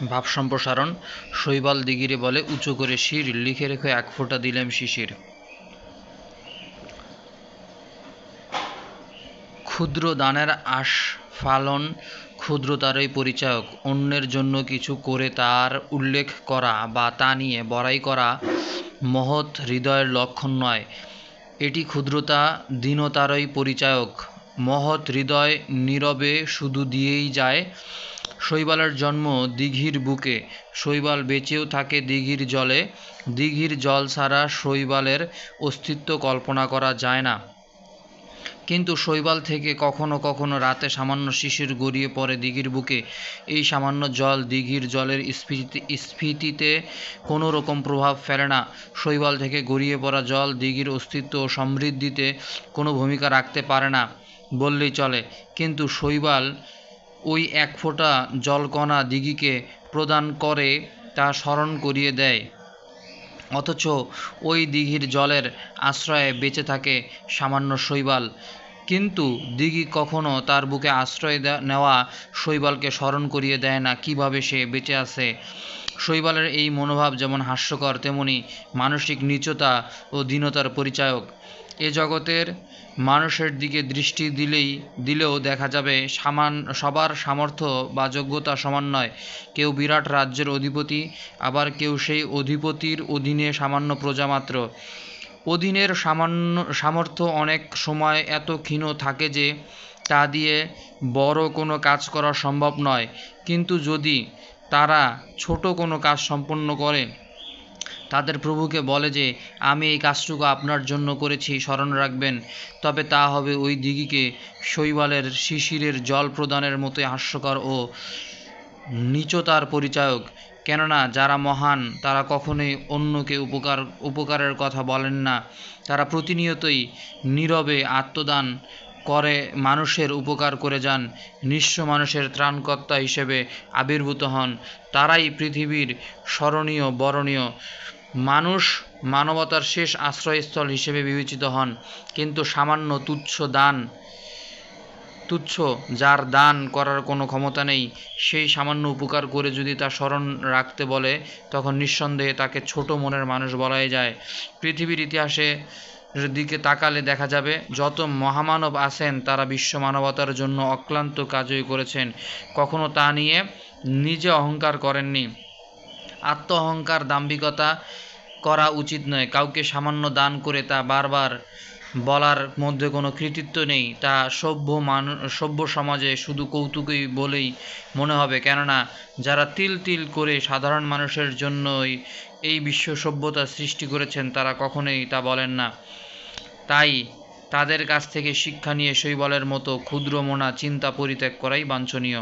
ভাব সম্প্রসারণ। শৈবাল দিগিরে বলে উঁচু করে শির, লিখে রেখো এক ফোঁটা দিলেম শিশির। ক্ষুদ্র দানের আস্ফালন ক্ষুদ্রতারই পরিচায়ক। অন্যের জন্য কিছু করে তার উল্লেখ করা বা তা নিয়ে বড়াই করা মহৎ হৃদয়ের লক্ষণ নয়, এটি ক্ষুদ্রতা দীনতারই পরিচায়ক। মহৎ হৃদয় নীরবে শুধু দিয়েই যায়। শৈবালের জন্ম দিঘির বুকে, শৈবাল বেঁচেও থাকে দিঘির জলে। দিঘির জল ছাড়া শৈবালের অস্তিত্ব কল্পনা করা যায় না। কিন্তু শৈবাল থেকে কখনো কখনো রাতে সামান্য শিশির গড়িয়ে পড়ে দিঘির বুকে। এই সামান্য জল দিঘির জলের স্ফীতিতে কোনো রকম প্রভাব ফেলে না। শৈবাল থেকে গড়িয়ে পড়া জল দিঘির অস্তিত্ব ও সমৃদ্ধিতে কোনো ভূমিকা রাখতে পারে না বললেই চলে। কিন্তু শৈবাল ওই এক ফোঁটা জলকণা দিঘিকে প্রদান করে, তা স্মরণ করিয়ে দেয়। অথচ ওই দিঘির জলের আশ্রয়ে বেঁচে থাকে সামান্য শৈবাল। কিন্তু দিঘি কখনো তার বুকে আশ্রয় নেওয়া শৈবালকে স্মরণ করিয়ে দেয় না কিভাবে সে বেঁচে আছে। শৈবালের এই মনোভাব যেমন হাস্যকর, তেমনি মানসিক নীচতা ও দীনতার পরিচায়ক। এ জগতের মানুষের দিকে দৃষ্টি দিলেও দেখা যাবে সবার সামর্থ্য বা যোগ্যতা সমান নয়। কেউ বিরাট রাজ্যের অধিপতি, আবার কেউ সেই অধিপতির অধীনে সামান্য প্রজা মাত্র। অধীনের সামর্থ্য অনেক সময় এত ক্ষীণ থাকে যে তা দিয়ে বড় কোনো কাজ করা সম্ভব নয়। কিন্তু যদি তারা ছোট কোনো কাজ সম্পন্ন করে, তাদের প্রভুকে বলে যে আমি এই কাজটুকু আপনার জন্য করেছি, স্মরণ রাখবেন, তবে তা হবে ওই দিঘিকে শৈবালের শিশিরের জল প্রদানের মতো হাস্যকর ও নীচতার পরিচায়ক। কেননা যারা মহান তারা কখনোই অন্যকে উপকারের কথা বলেন না। তারা প্রতিনিয়তই নীরবে আত্মদান করে মানুষের উপকার করে যান, নিঃস্ব মানুষের ত্রাণকর্তা হিসেবে আবির্ভূত হন। তারাই পৃথিবীর স্মরণীয় বরণীয় মানুষ, মানবতার শেষ আশ্রয়স্থল হিসেবে বিবেচিত হন। কিন্তু সামান্য তুচ্ছ যার দান করার কোনো ক্ষমতা নেই, সেই সামান্য উপকার করে যদি তা স্মরণ রাখতে বলে, তখন নিঃসন্দেহে তাকে ছোট মনের মানুষ বলাই যায়। পৃথিবীর ইতিহাসের দিকে তাকালে দেখা যাবে যত মহামানব আছেন তারা বিশ্ব মানবতার জন্য অক্লান্ত কাজই করেছেন, কখনো তা নিয়ে নিজে অহংকার করেননি। আত্ম অহংকার দাম্ভিকতা করা উচিত নয়। কাউকে সামান্য দান করে তা বারবার বলার মধ্যে কোনো কৃতিত্ব নেই। তা সভ্য সমাজে শুধু কৌতুকই বলেই মনে হবে। কেননা যারা তিল তিল করে সাধারণ মানুষের জন্যই এই বিশ্ব সভ্যতা সৃষ্টি করেছেন, তারা কখনোই তা বলেন না। তাই তাদের কাছ থেকে শিক্ষা নিয়ে শৈবালের মতো ক্ষুদ্র মনা চিন্তা পরিত্যাগ করাই বাঞ্ছনীয়।